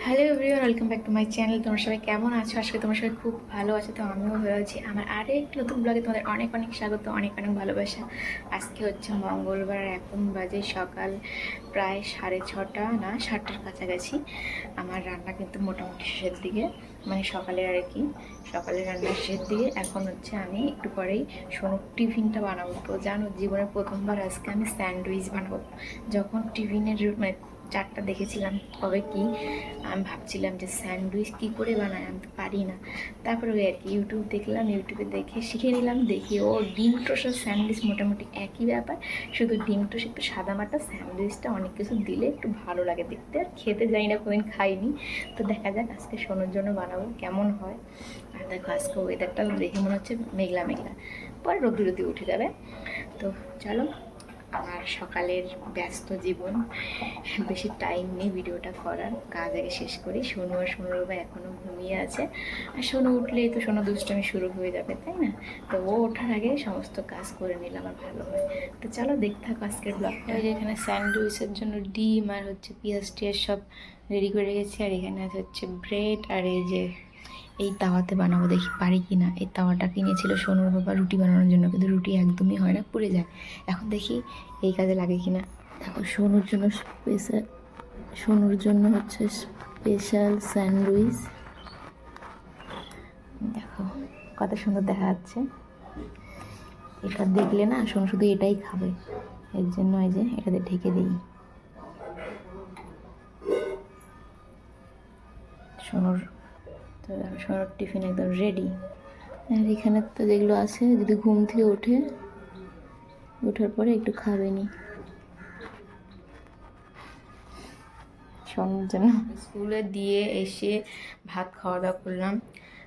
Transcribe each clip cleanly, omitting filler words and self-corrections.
Hello everyone, welcome back to my channel. তোমরা সবাই কেমন আছো? আজকে তোমার সবাই খুব ভালো আছে। তো আমিও ভালো আছি। আমার আরেকটি নতুন ব্লগে তোমাদের অনেক অনেক স্বাগত, অনেক অনেক ভালোবাসা। আজকে হচ্ছে মঙ্গলবার, এখন বাজে সকাল প্রায় 6:30 না 7টার কাছাকাছি। আমার রান্না কিন্তু মোটামুটি শেষের দিকে, মানে সকালের আর কি, সকালের রান্নার শেষের দিকে। এখন হচ্ছে আমি একটু পরেই সোনুর টিফিনটা বানাবো। তো জানো, জীবনের প্রথমবার আজকে আমি স্যান্ডউইচ বানাবো। যখন টিফিনের মানে চারটা দেখেছিলাম কবে কি, আমি ভাবছিলাম যে স্যান্ডউইচ কী করে বানায়, আমি তো পারি না। তারপরে ওই আর কি ইউটিউব দেখলাম, ইউটিউবে দেখে শিখে নিলাম। দেখি ও ডিম টোস্টের স্যান্ডউইচ মোটামুটি একই ব্যাপার, শুধু ডিম টোস্ট একটু সাদামাটা, স্যান্ডউইচটা অনেক কিছু দিলে একটু ভালো লাগে দেখতে। আর খেতে যাই না, কোনোদিন খাইনি। তো দেখা যাক আজকে সোনুর জন্য বানাবো কেমন হয়। আর দেখো আজকে ওয়েদারটা দেখে মনে হচ্ছে মেঘলা মেঘলা, পরে রোদ্দুর উঠে যাবে। তো চলো, আমার সকালের ব্যস্ত জীবন, বেশি টাইম নেই ভিডিওটা করার, কাজ আগে শেষ করি। সোনু আর সোনুর বাবা এখনও ঘুমিয়ে আছে, আর সোনু উঠলেই তো সোনু দুষ্টামি শুরু হয়ে যাবে, তাই না? তো ও ওঠার আগে সমস্ত কাজ করে নিলে আমার ভালো হয়। তো চলো দেখতে থাকো আজকের ব্লগটা। ওই যে এখানে স্যান্ডউইচের জন্য ডিম আর হচ্ছে পেঁয়াজ টিয়াজ সব রেডি করে রেখেছি। আর এখানে আছে হচ্ছে ব্রেড, আর এই যে এই তাওয়াতে বানাবো, দেখি পারি কি না। এই তাওয়াটা কিনেছিল সোনুর বাবা রুটি বানানোর জন্য, কিন্তু রুটি একদমই হয় না, পুড়ে যায়। এখন দেখি এই কাজে লাগে কি না। দেখো সোনুর জন্য হচ্ছে স্পেশাল স্যান্ডউইচ। দেখো কত সুন্দর দেখা যাচ্ছে। এটা দেখলে না সোনু শুধু এটাই খাবে, এর জন্য এই যে এটাতে ঢেকে দিই। সোনুর তো সোনুর টিফিন একদম রেডি। আর এখানে তো যেগুলো আছে, যদি ঘুম থেকে ওঠার পরে একটু খাবে নি সোনুর জন্য। স্কুলে দিয়ে এসে ভাত খাওয়া দাওয়া করলাম।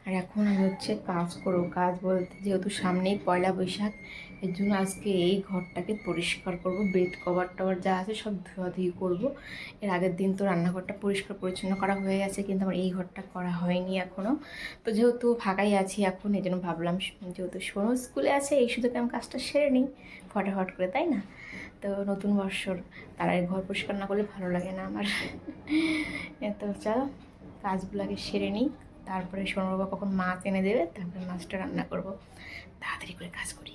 আর এখন আমি হচ্ছে কাজ করবো। কাজ বলতে, যেহেতু সামনেই পয়লা বৈশাখ, এর জন্য আজকে এই ঘরটাকে পরিষ্কার করব। বেড কভার টভার যা আছে সব ধোয়াধুয়ি করবো। এর আগের দিন তো রান্নাঘরটা পরিষ্কার পরিচ্ছন্ন করা হয়ে গেছে, কিন্তু আমার এই ঘরটা করা হয়নি এখনও। তো যেহেতু ফাঁকাই আছি এখন, এই জন্য ভাবলাম যেহেতু সোনু স্কুলে আছে, এই সুযোগে আমি কাজটা সেরে নিই ফটাফট করে, তাই না? তো নতুন বর্ষর, তার আগে ঘর পরিষ্কার না করলে ভালো লাগে না আমার। তো চলো কাজগুলো আগে সেরে নিই, তারপরে সোনুর বাবা কখন মাছ এনে দেবে, তারপরে মাছটা রান্না করব। তাড়াতাড়ি করে কাজ করি।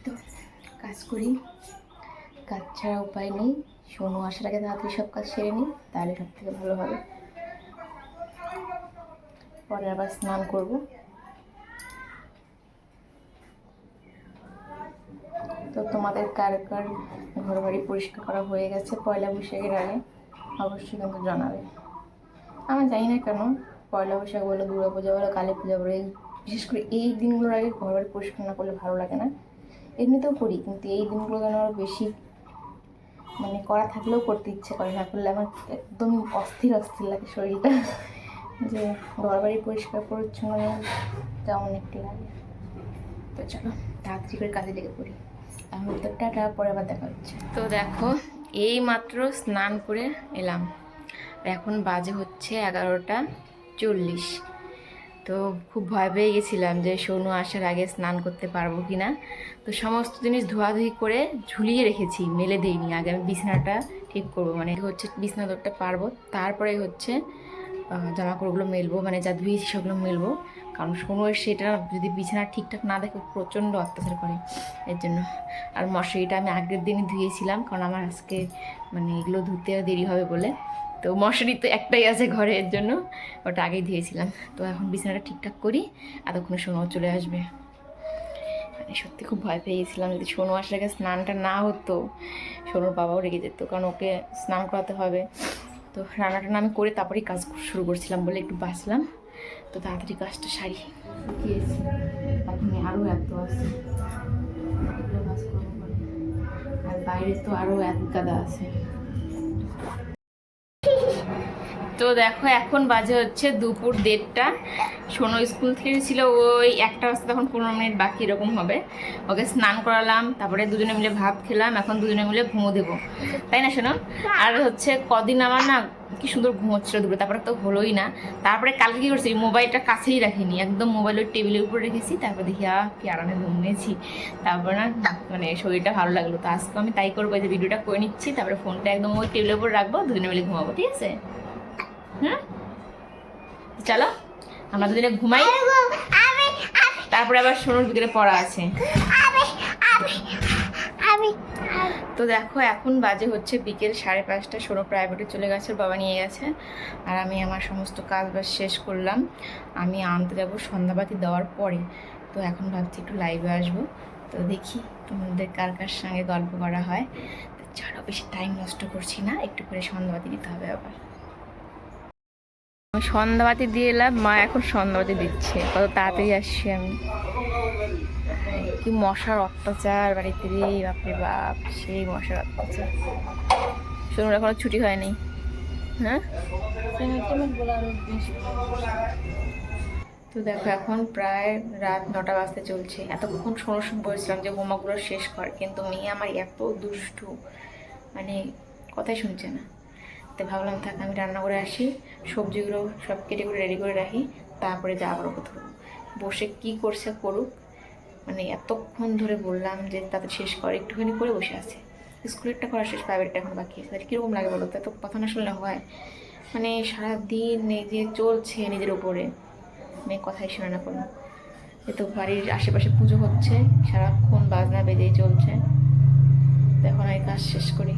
তো কাজ করি, কাজ ছাড়া উপায় নেই। সোনু আসার আগে তাড়াতাড়ি সব কাজ সেরে নিই, তাহলে সব থেকে ভালো হবে। পরে আবার স্নান করব। তো তোমাদের কার কার ঘর বাড়ি পরিষ্কার করা হয়ে গেছে পয়লা বৈশাখের আগে, অবশ্যই কিন্তু জানাবে। আমি জানি না কেন পয়লা বৈশাখ বলো, দুর্গা পূজা বলো, কালী পূজা বলো, বিশেষ করে এই দিনগুলোর আগে ঘর বাড়ি পরিষ্কার না করলে ভালো লাগে না। এমনিতেও করি, কিন্তু এই দিনগুলো যেন আরও বেশি, মানে করা থাকলেও করতে ইচ্ছে করে, না করলে আমার একদম অস্থির অস্থির লাগে শরীরটা, যে ঘর বাড়ি পরিষ্কার পরিচ্ছন্ন তেমন একটু লাগে। তো চলো তাড়াতাড়ি করে কাজে লেগে পড়ি। আমি তো টাটা, পরে আবার দেখা হচ্ছে। তো দেখো এই মাত্র স্নান করে এলাম, এখন বাজে হচ্ছে 11:40। তো খুব ভয় পেয়ে গেছিলাম যে সোনু আসার আগে স্নান করতে পারবো কি না। তো সমস্ত জিনিস ধোয়াধুয়ি করে ঝুলিয়ে রেখেছি, মেলে দিইনি। আগে আমি বিছানাটা ঠিক করবো, মানে হচ্ছে বিছানা ধরতে পারবো, তারপরে হচ্ছে জামাকাপড়গুলো মেলবো, মানে যা ধুয়েছি সেগুলো মেলবো। কারণ সোনু সেটা যদি বিছানা ঠিকঠাক না দেখে প্রচণ্ড অত্যাচার করে, এর জন্য। আর মশারিটা আমি আগের দিনই ধুয়েছিলাম, কারণ আমার আজকে মানে এগুলো ধুতে দেরি হবে বলে। তো মশারি তো একটাই আছে ঘরে, এর জন্য ওটা আগেই ধুয়েছিলাম। তো এখন বিছানাটা ঠিকঠাক করি, এতক্ষণে সোনু চলে আসবে। মানে সত্যি খুব ভয় পেয়ে গেছিলাম, যদি সোনু আসার আগে স্নানটা না হতো, সোনুর বাবাও রেগে যেত, কারণ ওকে স্নান করাতে হবে। তো রান্নাটা আমি করে তারপরেই কাজ শুরু করছিলাম বলে একটু বাঁচলাম। তো তাড়াতাড়ি কাজটা সারি। গিয়েছি এখন আরও এত আছে, আর বাইরে তো আরও এক গাদা আছে। তো দেখো এখন বাজে হচ্ছে দুপুর 1:30। সোনো স্কুল থেকে ছিল ওই 1টা বাজতে, তখন 15 মিনিট বাকি এরকম হবে। ওকে স্নান করালাম, তারপরে দুজনে মিলে ভাত খেলাম, এখন দুজনে মিলে ঘুমো দেবো, তাই না শোনো? আর হচ্ছে কদিন আমার না কি সুন্দর ঘুমোচ্ছিল দুপুরে, তারপরে তো হলোই না। তারপরে কালকে কী করছি, মোবাইলটা কাছেই রাখিনি, একদম মোবাইলের টেবিলের উপর রেখেছি। তারপরে দেখি কি আরামে ঘুমিয়েছি। তারপর না মানে শরীরটা ভালো লাগলো। তো আজকে আমি তাই করবো, যে ভিডিওটা করে নিচ্ছি, তারপরে ফোনটা একদম ওই টেবিলের উপর রাখবো, দুজনে মিলে ঘুমাবো, ঠিক আছে? হুম, চলো আমরা দুজনে ঘুমাই, তারপরে আবার সোনুর বিকেলে পড়া আছে। তো দেখো এখন বাজে হচ্ছে বিকেল 5:30। সোনু প্রাইভেটে চলে গেছে, বাবা নিয়ে গেছে। আর আমি আমার সমস্ত কাজ বাজ শেষ করলাম, আমি আনতে যাবো সন্ধ্যাবাতি দেওয়ার পরে। তো এখন ভাবছি একটু লাইভে আসবো, তো দেখি তোমাদের কার কার সঙ্গে গল্প করা হয়। তো চলো বেশি টাইম নষ্ট করছি না, একটু করে সন্ধ্যাবাতি দিতে হবে আবার। আমি সন্ধ্যাবাতি দিয়ে এলাম, মা এখন সন্ধ্যাবাতি দিচ্ছে। কত তাড়াতাড়ি আসছি আমি। কি মশার অত্যাচার বাড়িতে রে, বাপরে বাপ, সেই মশার অত্যাচার। শোনুর এখনো ছুটি হয়নি। হ্যাঁ, তো দেখো এখন প্রায় রাত 9টা বাজতে চলছে। এতক্ষণ শোনার সময় বলছিলাম যে হোমওয়ার্কগুলো শেষ কর, কিন্তু মেয়ে আমার এত দুষ্টু, মানে কথাই শুনছে না। তো ভাবলাম থাক আমি রান্না করে আসি, সবজিগুলো সব কেটে করে রেডি করে রাখি, তারপরে যা আবার ওকে ধরবো। বসে কি করছে করুক, মানে এতক্ষণ ধরে বললাম যে তাতে শেষ করে, একটুখানি করে বসে আছে। স্কুলেরটা করা শেষ, প্রাইভেটটা এখন বাকি আছে। তাহলে কীরকম লাগে বলো তো, এত কথা না শুনলে হয়? মানে সারাদিন নিজে চলছে নিজের উপরে, মেয়ে কথাই শোনে না কোনো। এ তো বাড়ির আশেপাশে পুজো হচ্ছে, সারাক্ষণ বাজনা বেজেই চলছে। তো এখন এই কাজ শেষ করি।